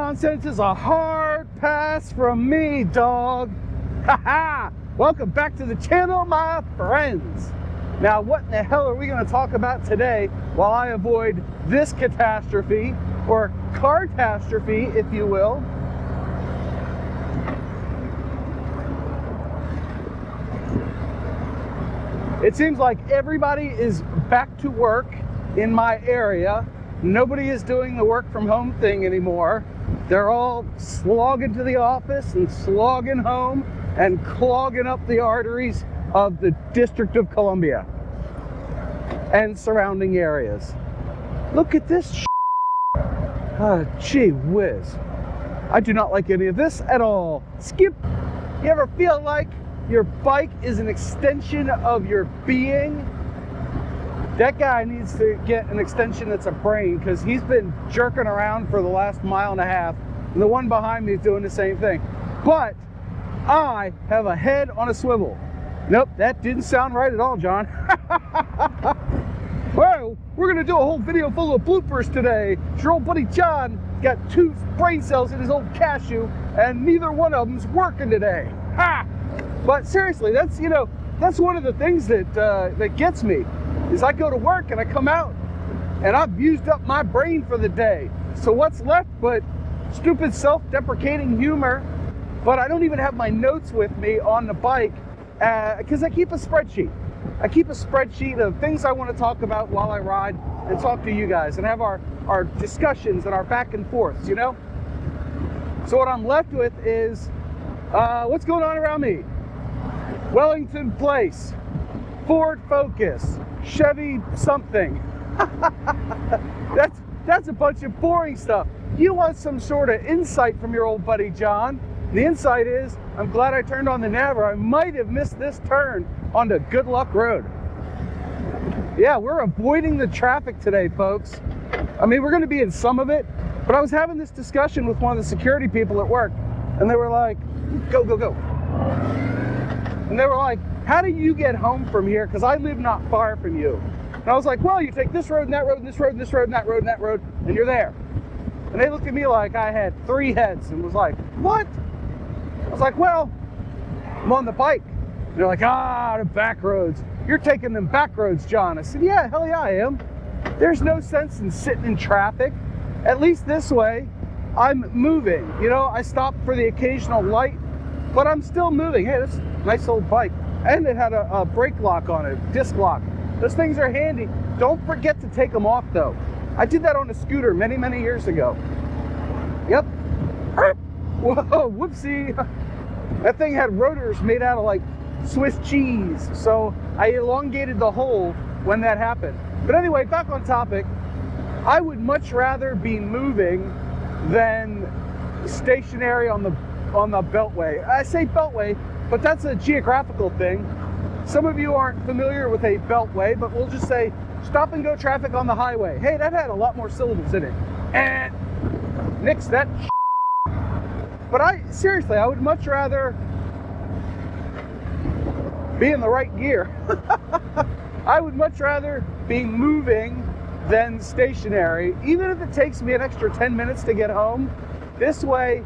nonsense is a hard pass from me, dog. Haha! Welcome back to the channel, my friends. Now, what in the hell are we going to talk about today while I avoid this catastrophe, or car-tastrophe, if you will? It seems like everybody is back to work in my area. Nobody is doing the work from home thing anymore. They're all slogging to the office and slogging home and clogging up the arteries of the District of Columbia and surrounding areas. Look at this gee whiz. I do not like any of this at all. Skip. You ever feel like your bike is an extension of your being? That guy needs to get an extension that's a brain, because he's been jerking around for the last mile and a half, and the one behind me is doing the same thing. But I have a head on a swivel. Nope, that didn't sound right at all, John. Well, we're gonna do a whole video full of bloopers today. Your old buddy John got 2 brain cells in his old cashew, and neither one of them's working today. Ha! But seriously, that's, you know, that's one of the things that that gets me, is I go to work and I come out and I've used up my brain for the day. So what's left but stupid self-deprecating humor? But I don't even have my notes with me on the bike, because I keep a spreadsheet. I keep a spreadsheet of things I want to talk about while I ride and talk to you guys and have our discussions and our back and forths, you know? So what I'm left with is, what's going on around me? Wellington Place, Ford Focus, Chevy something. That's a bunch of boring stuff. You want some sort of insight from your old buddy John. The insight is, I'm glad I turned on the nav, or I might have missed this turn onto Good Luck Road. Yeah, we're avoiding the traffic today, folks. I mean, we're going to be in some of it, but I was having this discussion with one of the security people at work, and they were like, go, go, go. And they were like, how do you get home from here? Because I live not far from you. And I was like, well, you take this road and that road and this road and this road and that road and that road, and you're there. And they looked at me like I had 3 heads and was like, what? I was like, well, I'm on the bike. And they're like, the back roads. You're taking them back roads, John. I said, yeah, hell yeah, I am. There's no sense in sitting in traffic. At least this way, I'm moving. You know, I stopped for the occasional light, but I'm still moving. Hey, this is a nice old bike. And it had a brake lock on it, disc lock. Those things are handy. Don't forget to take them off, though. I did that on a scooter many, many years ago. Yep. Whoa, whoopsie. That thing had rotors made out of like Swiss cheese, so I elongated the hole when that happened. But anyway, back on topic. I would much rather be moving than stationary on the beltway. I say beltway, but that's a geographical thing. Some of you aren't familiar with a beltway, but we'll just say stop and go traffic on the highway. Hey, that had a lot more syllables in it. And nix that. But seriously, I would much rather be in the right gear. I would much rather be moving than stationary, even if it takes me an extra 10 minutes to get home. This way,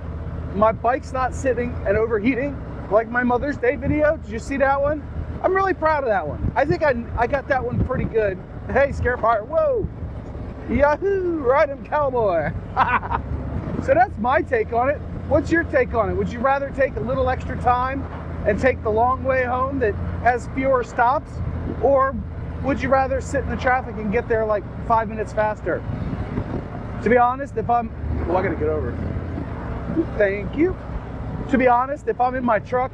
my bike's not sitting and overheating like my Mother's Day video. Did you see that one? I'm really proud of that one. I think I got that one pretty good. Hey, Scarefire, whoa! Yahoo! Ride him, cowboy! So that's my take on it. What's your take on it? Would you rather take a little extra time and take the long way home that has fewer stops? Or would you rather sit in the traffic and get there like 5 minutes faster? To be honest, if I'm... Well, I gotta get over. Thank you. To be honest, if I'm in my truck,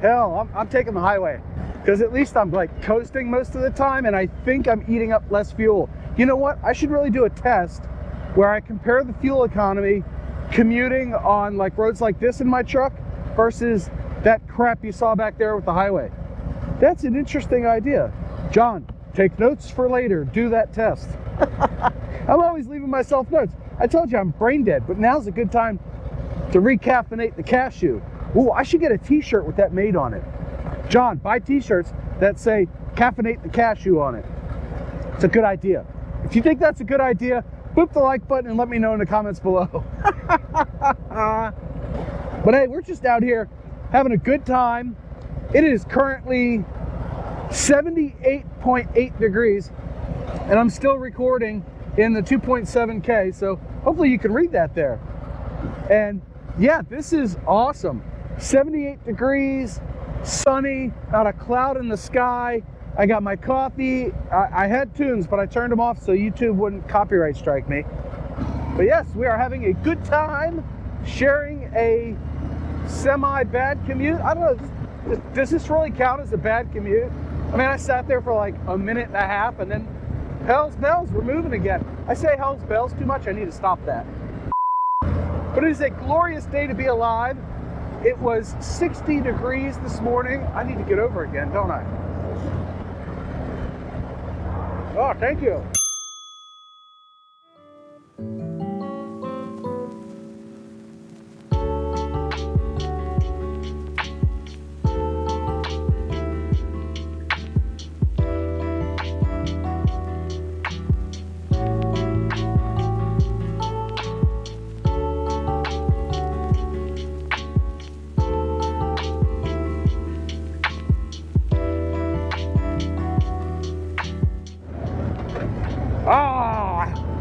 hell, I'm taking the highway. Because at least I'm like coasting most of the time, and I think I'm eating up less fuel. You know what? I should really do a test where I compare the fuel economy commuting on like roads like this in my truck versus that crap you saw back there with the highway. That's an interesting idea. John, take notes for later. Do that test. I'm always leaving myself notes. I told you I'm brain dead, but now's a good time to recaffeinate the cashew. Ooh, I should get a t-shirt with that made on it. John, buy t-shirts that say caffeinate the cashew on it. It's a good idea. If you think that's a good idea, boop the like button and let me know in the comments below. But hey, we're just out here having a good time. It is currently 78.8 degrees, and I'm still recording in the 2.7K, so hopefully you can read that there. And yeah, this is awesome. 78 degrees, sunny, not a cloud in the sky. I got my coffee. I had tunes, but I turned them off so YouTube wouldn't copyright strike me. But yes, we are having a good time sharing a semi-bad commute. I don't know, does this really count as a bad commute? I mean, I sat there for like a minute and a half, and then hell's bells, we're moving again. I say hell's bells too much, I need to stop that. But it is a glorious day to be alive. It was 60 degrees this morning. I need to get over again, don't I? Oh, thank you.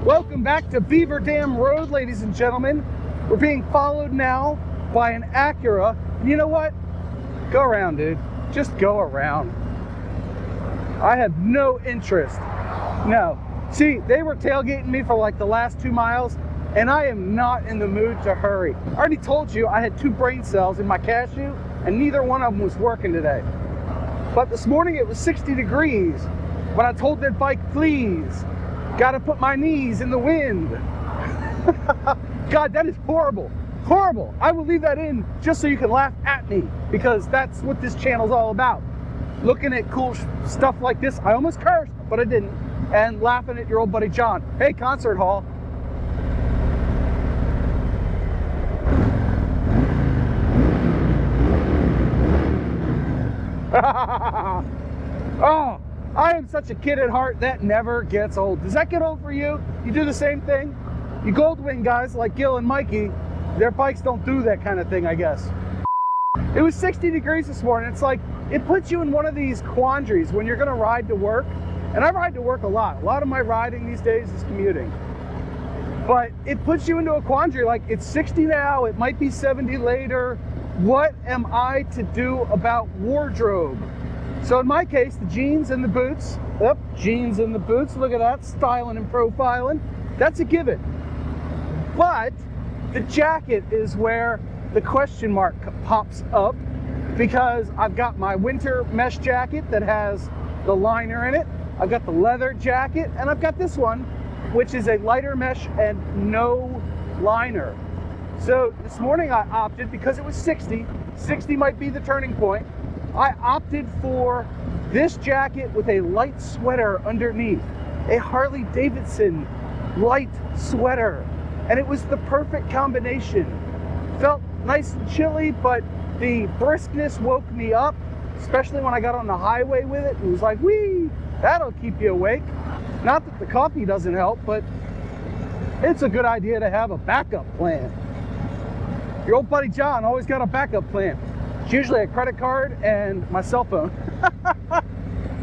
Welcome back to Beaver Dam Road, ladies and gentlemen. We're being followed now by an Acura. And you know what? Go around, dude. Just go around. I have no interest. No. See, they were tailgating me for like the last 2 miles, and I am not in the mood to hurry. I already told you I had 2 brain cells in my cashew, and neither one of them was working today. But this morning it was 60 degrees when I told that bike, please, gotta put my knees in the wind. God, that is horrible. Horrible. I will leave that in just so you can laugh at me, because that's what this channel's all about. Looking at cool stuff like this. I almost cursed, but I didn't. And laughing at your old buddy John. Hey, concert hall. Oh, I am such a kid at heart. That never gets old. Does that get old for you? You do the same thing? You Goldwing guys like Gil and Mikey, their bikes don't do that kind of thing, I guess. It was 60 degrees this morning. It's like, it puts you in one of these quandaries when you're gonna ride to work. And I ride to work a lot. A lot of my riding these days is commuting. But it puts you into a quandary, like it's 60 now, it might be 70 later. What am I to do about wardrobe? So in my case, the jeans and the boots. Yep, jeans and the boots. Look at that, styling and profiling. That's a given. But the jacket is where the question mark pops up, because I've got my winter mesh jacket that has the liner in it. I've got the leather jacket, and I've got this one, which is a lighter mesh and no liner. So this morning I opted, because it was 60 might be the turning point, I opted for this jacket with a light sweater underneath, a Harley Davidson light sweater, and it was the perfect combination. Felt nice and chilly, but the briskness woke me up, especially when I got on the highway with it. It was like, whee, that'll keep you awake. Not that the coffee doesn't help, but it's a good idea to have a backup plan. Your old buddy John always got a backup plan. It's usually a credit card and my cell phone.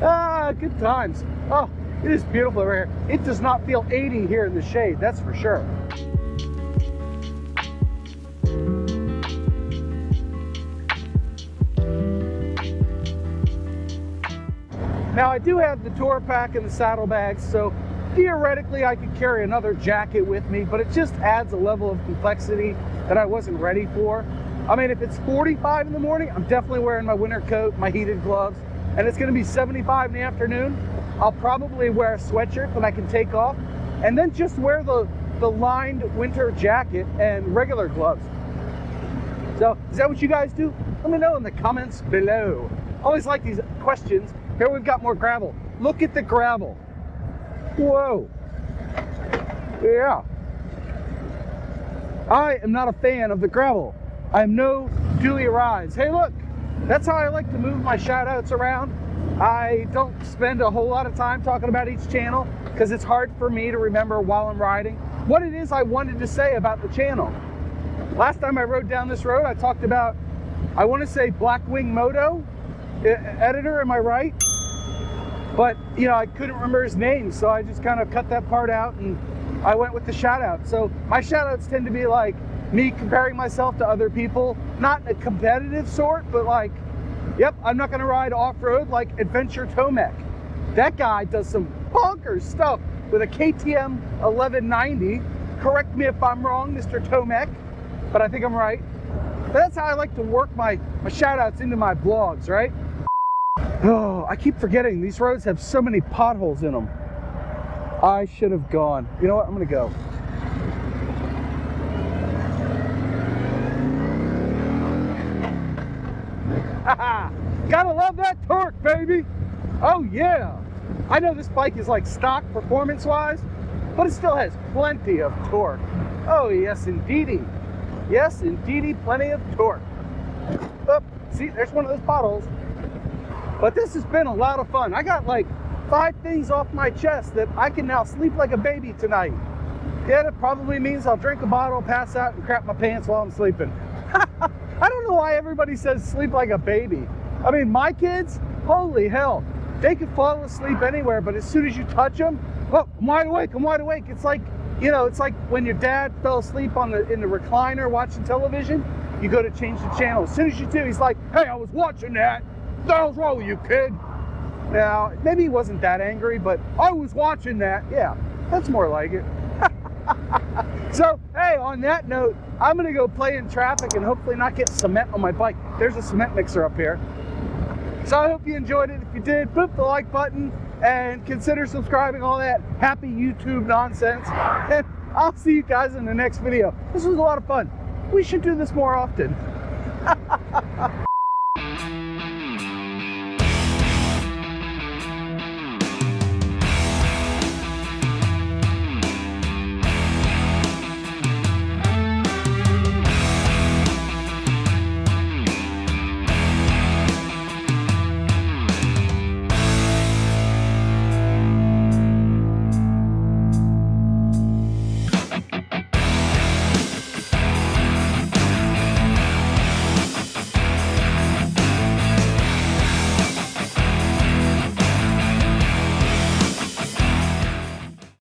Ah, good times. Oh, it is beautiful over here. It does not feel 80 here in the shade, that's for sure. Now I do have the tour pack and the saddlebags, so theoretically I could carry another jacket with me, but it just adds a level of complexity that I wasn't ready for. I mean, if it's 45 in the morning, I'm definitely wearing my winter coat, my heated gloves, and it's gonna be 75 in the afternoon. I'll probably wear a sweatshirt that I can take off, and then just wear the lined winter jacket and regular gloves. So, is that what you guys do? Let me know in the comments below. I always like these questions. Here we've got more gravel. Look at the gravel. Whoa. Yeah. I am not a fan of the gravel. I am no Julia Rise. Hey, look, that's how I like to move my shout outs around. I don't spend a whole lot of time talking about each channel because it's hard for me to remember while I'm riding what it is I wanted to say about the channel. Last time I rode down this road, I talked about, I want to say Blackwing Moto editor, am I right? But, you know, I couldn't remember his name, so I just kind of cut that part out and I went with the shout out. So my shout outs tend to be like me comparing myself to other people, not in a competitive sort, but like, yep, I'm not gonna ride off-road like Adventure Tomek. That guy does some bonkers stuff with a KTM 1190. Correct me if I'm wrong, Mr. Tomek, but I think I'm right. But that's how I like to work my shout outs into my vlogs, right? Oh, I keep forgetting these roads have so many potholes in them. I should have gone. You know what? I'm gonna go. Gotta love that torque, baby. Oh yeah. I know this bike is like stock performance wise, but it still has plenty of torque. Oh yes indeedy. Yes indeedy, plenty of torque. Oh, see, there's one of those potholes. But this has been a lot of fun. I got like 5 things off my chest that I can now sleep like a baby tonight. Yeah, that probably means I'll drink a bottle, pass out, and crap my pants while I'm sleeping. I don't know why everybody says sleep like a baby. I mean, my kids, holy hell, they could fall asleep anywhere, but as soon as you touch them, oh, I'm wide awake, I'm wide awake. It's like, you know, it's like when your dad fell asleep in the recliner watching television, you go to change the channel. As soon as you do, he's like, hey, I was watching that. What the hell's wrong with you, kid? Now, maybe he wasn't that angry, but I was watching that. Yeah, that's more like it. So, hey, on that note, I'm gonna go play in traffic and hopefully not get cement on my bike. There's a cement mixer up here. So I hope you enjoyed it. If you did, boop the like button and consider subscribing, all that happy YouTube nonsense. And I'll see you guys in the next video. This was a lot of fun. We should do this more often.